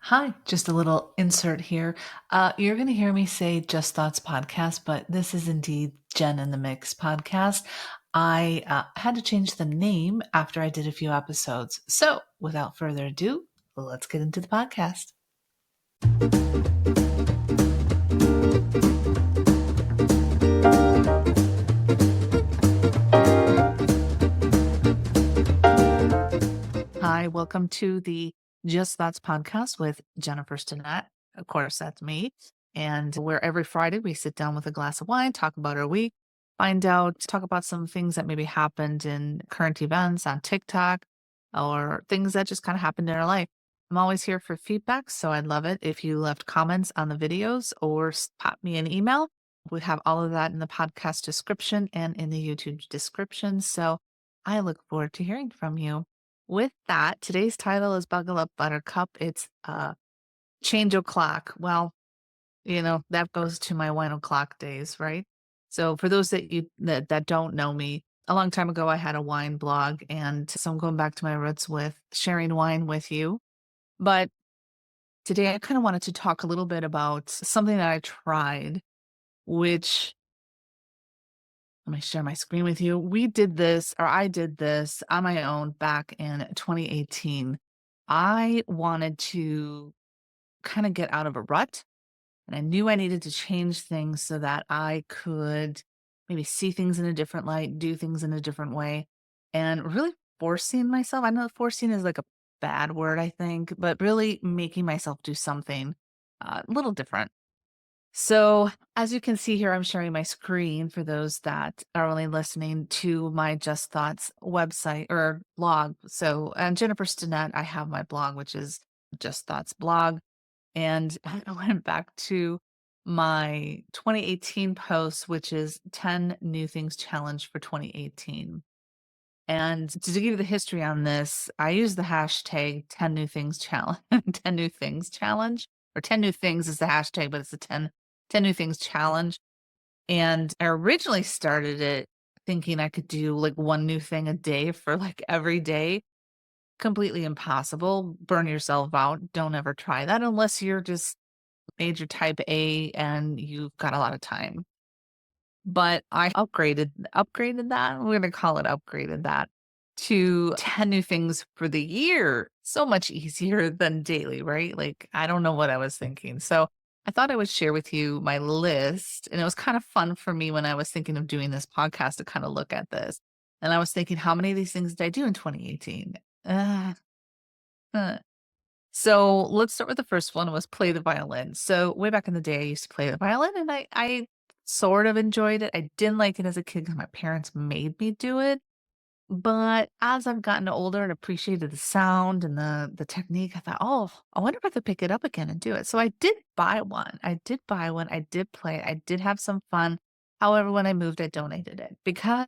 Hi, just a little insert here. You're going to hear me say Just Thoughts podcast, but this is indeed Jen in the Mix podcast. I had to change the name after I did a few episodes. So, without further ado, let's get into the podcast. Hi, welcome to the Just Thoughts podcast with Jennifer Stinnett. Of course, that's me. And where every Friday we sit down with a glass of wine, talk about our week, talk about some things that maybe happened in current events on TikTok or things that just kind of happened in our life. I'm always here for feedback, so I'd love it if you left comments on the videos or pop me an email. We have all of that in the podcast description and in the YouTube description. So I look forward to hearing from you. With that, today's title is Buckle Up Buttercup. It's Change O'Clock. Well, that goes to my wine o'clock days, right? So for those that don't know me, a long time ago I had a wine blog, and so I'm going back to my roots with sharing wine with you. But today I kind of wanted to talk a little bit about something that I tried, which let me share my screen with you. I did this on my own back in 2018. I wanted to kind of get out of a rut, and I knew I needed to change things so that I could maybe see things in a different light, do things in a different way, and really forcing myself. I know forcing is like a bad word, I think, but really making myself do something a little different. So, as you can see here, I'm sharing my screen for those that are only listening to my Just Thoughts website or blog. So, and Jennifer Stinnett, I have my blog, which is Just Thoughts blog. And I went back to my 2018 post, which is 10 New Things Challenge for 2018. And to give you the history on this, I use the hashtag 10 New Things Challenge, 10 New Things Challenge, or 10 New Things is the hashtag, but it's a 10 New Things Challenge. And I originally started it thinking I could do like one new thing a day for like every day. Completely impossible. Burn yourself out. Don't ever try that unless you're just major type A and you've got a lot of time. But I upgraded that, we're gonna call it upgraded that, to 10 new things for the year. So much easier than daily, right? Like, I don't know what I was thinking. So, I thought I would share with you my list, and it was kind of fun for me when I was thinking of doing this podcast to kinda look at this. And I was thinking, how many of these things did I do in 2018? Uh, huh. So let's start with the first one was play the violin. So way back in the day, I used to play the violin and I sort of enjoyed it. I didn't like it as a kid because my parents made me do it. But as I've gotten older and appreciated the sound and the technique, I thought, oh, I wonder if I could pick it up again and do it. So I did buy one. I did buy one. I did play it. I did have some fun. However, when I moved, I donated it because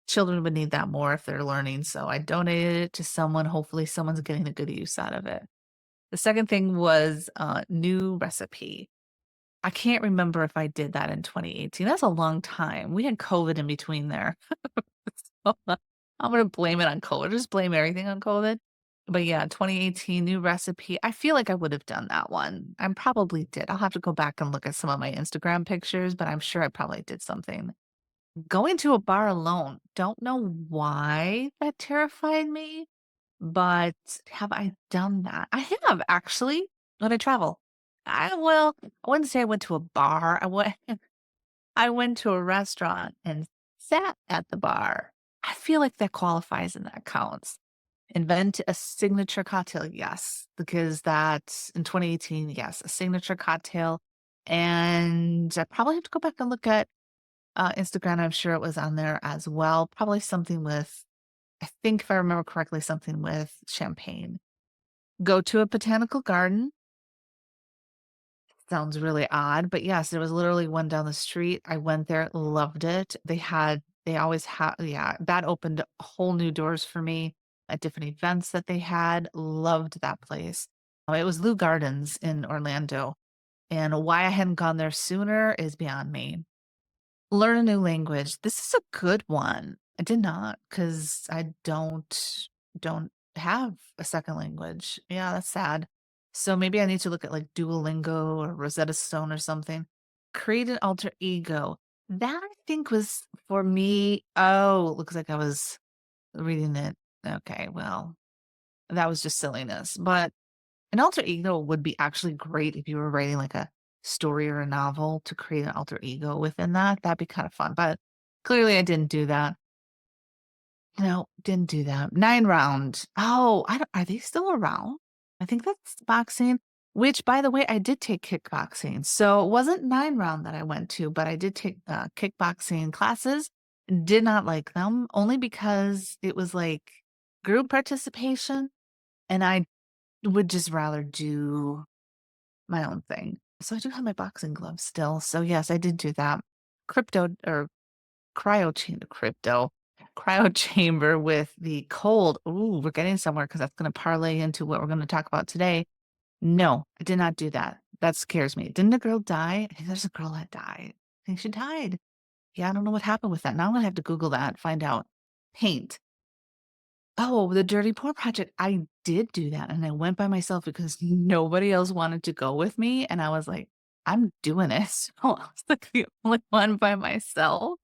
children would need that more if they're learning. So I donated it to someone. Hopefully, someone's getting a good use out of it. The second thing was, new recipe. I can't remember if I did that in 2018. That's a long time. We had COVID in between there. So, I'm gonna blame it on COVID, just blame everything on COVID. But yeah, 2018, new recipe. I feel like I would have done that one. I probably did. I'll have to go back and look at some of my Instagram pictures, but I'm sure I probably did something. Going to a bar alone, don't know why that terrified me, but have I done that? I have actually when I travel. I wouldn't say I went to a bar. I went to a restaurant and sat at the bar. I feel like that qualifies and that counts. Invent a signature cocktail, yes, because that's in 2018, yes, a signature cocktail. And I probably have to go back and look at Instagram. I'm sure it was on there as well. Probably something with, I think if I remember correctly, something with champagne. Go to a botanical garden. Sounds really odd, but yes, there was literally one down the street. I went there, loved it. They always have, yeah, that opened whole new doors for me at different events that they had. Loved that place. It was Lou Gardens in Orlando. And why I hadn't gone there sooner is beyond me. Learn a new language. This is a good one. I did not because I don't have a second language. Yeah, that's sad. So maybe I need to look at like Duolingo or Rosetta Stone or something. Create an alter ego. That I think was for me. Oh, it looks like I was reading it. Okay, well, that was just silliness. But an alter ego would be actually great if you were writing like a story or a novel to create an alter ego within that. That'd be kind of fun. But clearly I didn't do that. No, didn't do that. 9 round. Oh, I don't are they still around? I think that's boxing, which, by the way, I did take kickboxing. So it wasn't 9 round that I went to, but I did take, kickboxing classes. Did not like them, only because it was, like, group participation, and I would just rather do my own thing. So I do have my boxing gloves still. So, yes, I did do that. Crypto or crypto cryo chamber with the cold. Ooh, we're getting somewhere because that's gonna parlay into what we're gonna talk about today. No, I did not do that. That scares me. Didn't a girl die? I think there's a girl that died. I think she died. Yeah, I don't know what happened with that. Now I'm gonna have to Google that, find out. Paint. Oh, the Dirty Poor Project. I did do that, and I went by myself because nobody else wanted to go with me, and I was like, "I'm doing this." So I was like the only one by myself.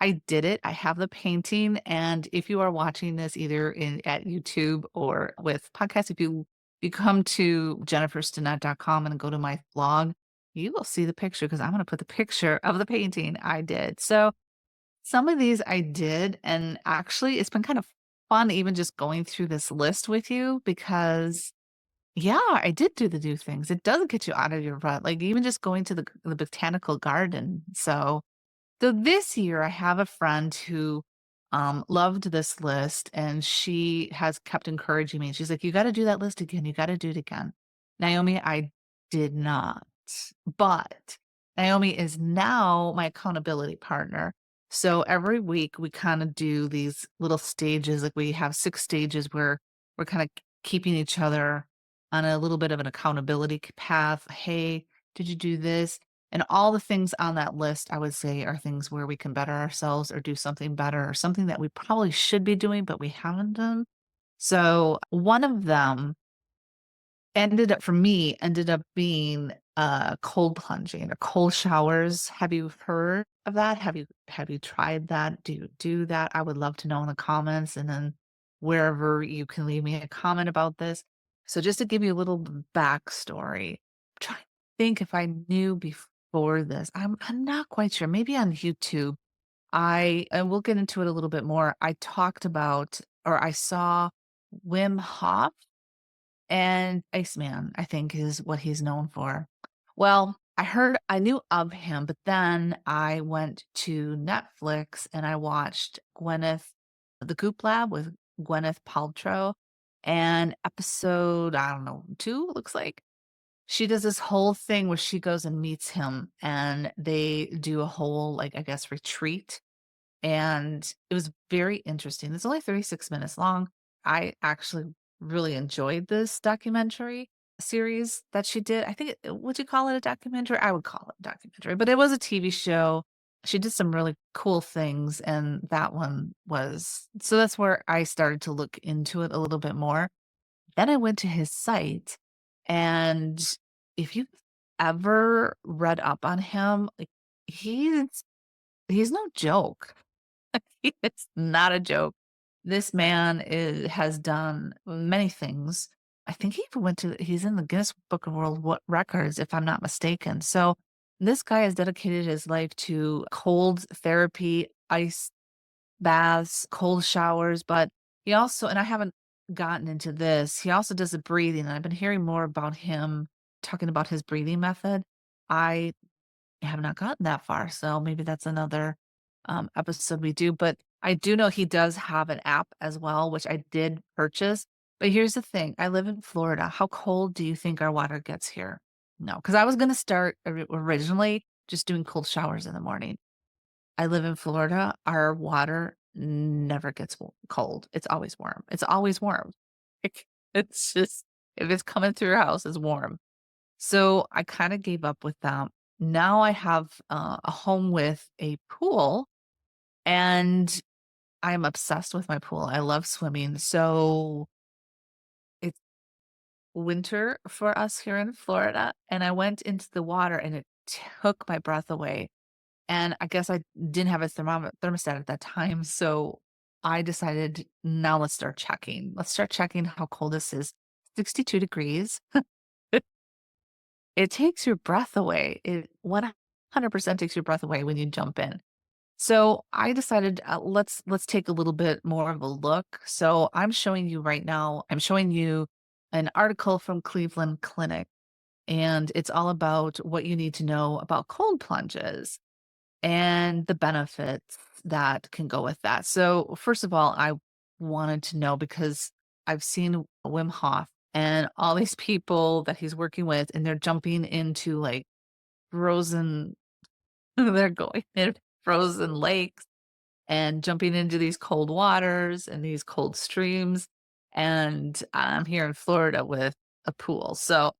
I did it. I have the painting, and if you are watching this either in at YouTube or with podcast, if you come to jenniferstinnett.com and go to my blog, you will see the picture because I'm gonna put the picture of the painting I did. So some of these I did, and actually it's been kind of fun even just going through this list with you because yeah, I did do the new things. It does get you out of your rut, like even just going to the botanical garden. So this year, I have a friend who loved this list, and she has kept encouraging me. She's like, "You got to do that list again. You got to do it again." Naomi, I did not, but Naomi is now my accountability partner. So every week we kind of do these little stages. Like we have 6 stages where we're kind of keeping each other on a little bit of an accountability path. Hey, did you do this? And all the things on that list, I would say, are things where we can better ourselves or do something better or something that we probably should be doing, but we haven't done. So one of them ended up being cold plunging or cold showers. Have you heard of that? Have you tried that? Do you do that? I would love to know in the comments and then wherever you can leave me a comment about this. So just to give you a little backstory, I'm trying to think if I knew before this. I'm not quite sure. Maybe on YouTube. I will get into it a little bit more. I talked about or I saw Wim Hof and Iceman, I think, is what he's known for. Well, I knew of him, but then I went to Netflix and I watched The Goop Lab with Gwyneth Paltrow, and episode, I don't know, 2, looks like. She does this whole thing where she goes and meets him, and they do a whole, like, I guess, retreat and it was very interesting. It's only 36 minutes long. I actually really enjoyed this documentary series that she did. I think would you call it a documentary? I would call it a documentary, but it was a TV show. She did some really cool things, and that one was so that's where I started to look into it a little bit more. Then I went to his site, and if you've ever read up on him, like he's no joke. It's not a joke. This man has done many things. I think he's in the Guinness Book of World Records, if I'm not mistaken. So this guy has dedicated his life to cold therapy, ice baths, cold showers, but he also, and I haven't gotten into this, he also does the breathing. And I've been hearing more about him talking about his breathing method. I have not gotten that far, so maybe that's another, episode we do, but I do know he does have an app as well, which I did purchase, but here's the thing, I live in Florida, how cold do you think our water gets here? No, because I was gonna start originally just doing cold showers in the morning. I live in Florida, our water never gets cold, it's always warm, it's always warm. Like, it's just if it's coming through your house, it's warm. So I kinda gave up with that. Now I have, a home with a pool, and I'm obsessed with my pool. I love swimming, so it's winter for us here in Florida, and I went into the water and it took my breath away. And I guess I didn't have a thermostat at that time, so I decided, now let's start checking. Let's start checking how cold this is. 62 degrees. It takes your breath away. It 100% takes your breath away when you jump in. So I decided, let's take a little bit more of a look. So I'm showing you right now, I'm showing you an article from Cleveland Clinic, and it's all about what you need to know about cold plunges and the benefits that can go with that. So first of all, I wanted to know because I've seen Wim Hof and all these people that he's working with, and they're jumping into like frozen, they're going in frozen lakes and jumping into these cold waters and these cold streams. And I'm here in Florida with a pool. So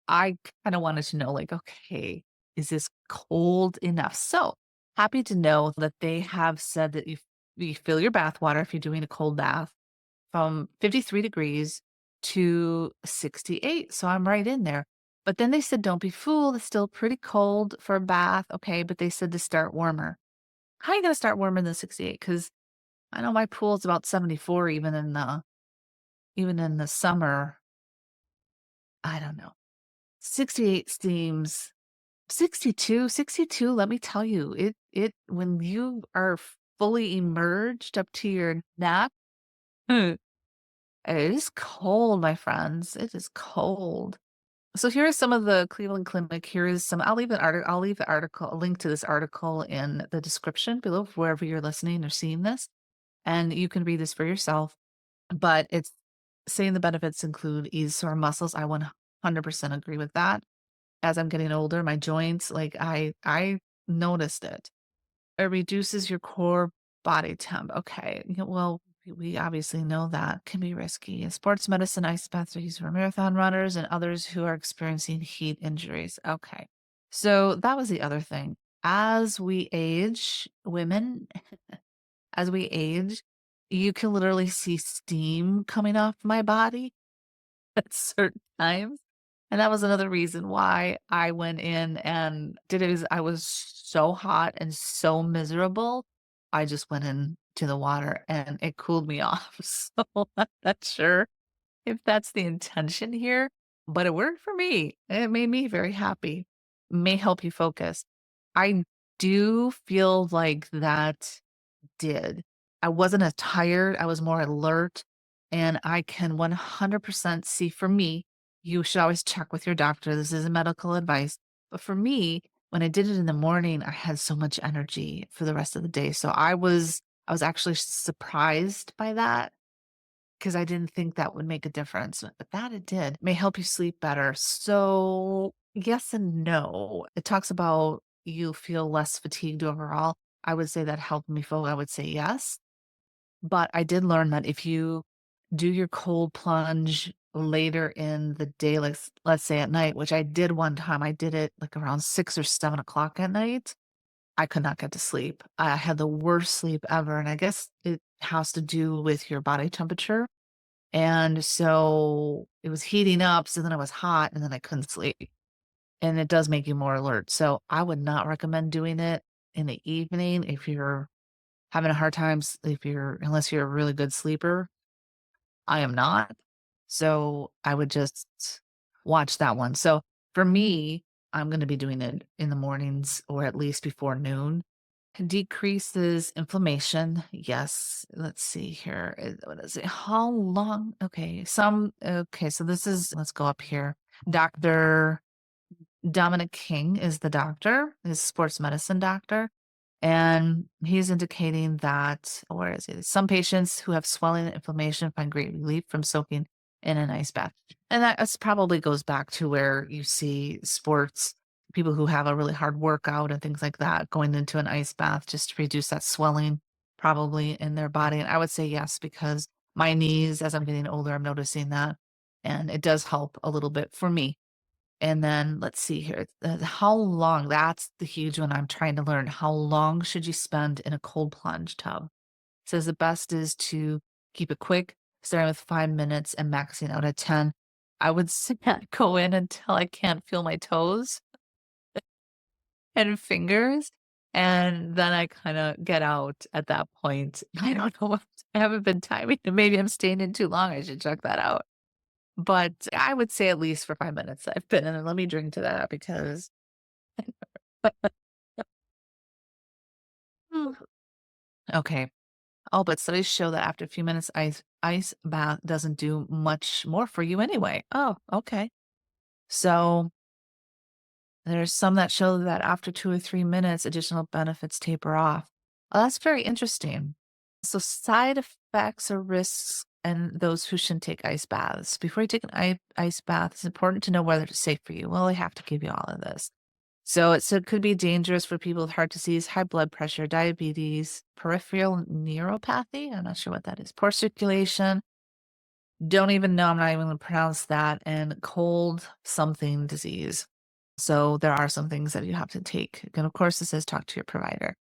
I kind of wanted to know, like, okay, is this cold enough? So happy to know that they have said that you fill your bath water if you're doing a cold bath from 53 degrees to 68. So I'm right in there. But then they said, don't be fooled. It's still pretty cold for a bath. Okay. But they said to start warmer. How are you going to start warmer than 68? Because I know my pool's about 74 even in the summer. I don't know. 68 seems 62, let me tell you, it when you are fully emerged up to your neck, it is cold, my friends. It is cold. So here are some of the Cleveland Clinic. Here is some I'll leave the article, a link to this article in the description below wherever you're listening or seeing this, and you can read this for yourself. But it's saying the benefits include ease sore muscles. I 100% agree with that. As I'm getting older, my joints, like, I noticed it. It reduces your core body temp. Okay, well, we obviously know that can be risky. In sports medicine, ice baths are used for marathon runners and others who are experiencing heat injuries. Okay. So that was the other thing. As we age, women, as we age, you can literally see steam coming off my body at certain times. And that was another reason why I went in and did it. Is I was so hot and so miserable. I just went into the water and it cooled me off. So I'm not sure if that's the intention here, but it worked for me. It made me very happy. May help you focus. I do feel like that did. I wasn't as tired, I was more alert, and I can 100% see for me, you should always check with your doctor, this isn't medical advice, but for me, when I did it in the morning, I had so much energy for the rest of the day, so I was actually surprised by that because I didn't think that would make a difference, but that it did. May help you sleep better. So, yes and no. It talks about you feel less fatigued overall. I would say that helped me feel, I would say yes. But I did learn that if you do your cold plunge later in the day, like let's say at night, which I did one time, I did it like around 6 or 7 o'clock at night. I could not get to sleep. I had the worst sleep ever. And I guess it has to do with your body temperature. And so it was heating up, so then I was hot, and then I couldn't sleep, and it does make you more alert. So I would not recommend doing it in the evening if you're having a hard time if you're unless you're a really good sleeper. I am not. So I would just watch that one. So for me, I'm gonna be doing it in the mornings or at least before noon. Decreases inflammation. Yes. Let's see here. What is it? How long? Okay. So this is, let's go up here. Dr. Dominic King is the doctor, is a sports medicine doctor. And he's indicating that, where is it? Some patients who have swelling and inflammation find great relief from soaking in an ice bath. And probably goes back to where you see sports, people who have a really hard workout and things like that, going into an ice bath just to reduce that swelling probably in their body. And I would say yes, because my knees, as I'm getting older, I'm noticing that. And it does help a little bit for me. And then let's see here. How long? That's the huge one I'm trying to learn. How long should you spend in a cold plunge tub? It says the best is to keep it quick, starting with 5 minutes and maxing out at 10. I would go in until I can't feel my toes and fingers, and then I kinda get out at that point. I don't know what I haven't been timing it. Maybe I'm staying in too long, I should check that out. But I would say at least for 5 minutes I've been in, and let me drink to that because okay. Oh, but studies show that after a few minutes, ice bath doesn't do much more for you anyway. Oh, okay. So there's some that show that after 2 or 3 minutes, additional benefits taper off. Oh, that's very interesting. So side effects or risks and those who shouldn't take ice baths. Before you take an ice bath, it's important to know whether it's safe for you. Well, I have to give you all of this. So it could be dangerous for people with heart disease, high blood pressure, diabetes, peripheral neuropathy. I'm not sure what that is. Poor circulation. Don't even know. I'm not even going to pronounce that. And cold something disease. So there are some things that you have to take. And of course, it says talk to your provider.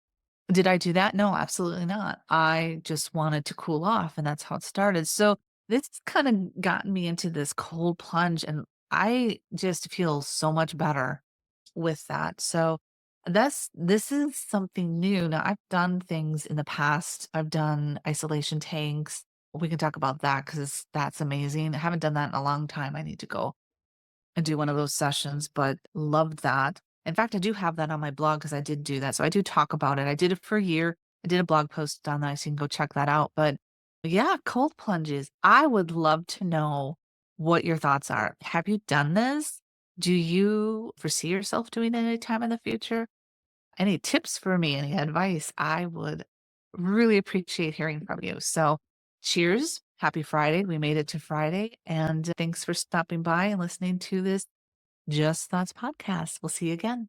Did I do that? No, absolutely not. I just wanted to cool off, and that's how it started. So this kind of gotten me into this cold plunge, and I just feel so much better with that. So this is something new. Now I've done things in the past. I've done isolation tanks. We can talk about that because that's amazing. I haven't done that in a long time. I need to go and do one of those sessions, but loved that. In fact, I do have that on my blog because I did do that. So I do talk about it. I did it for a year. I did a blog post on that, so you can go check that out. But yeah, cold plunges. I would love to know what your thoughts are. Have you done this? Do you foresee yourself doing it any time in the future? Any tips for me? Any advice? I would really appreciate hearing from you. So cheers. Happy Friday. We made it to Friday. And thanks for stopping by and listening to this Just Thoughts podcast. We'll see you again.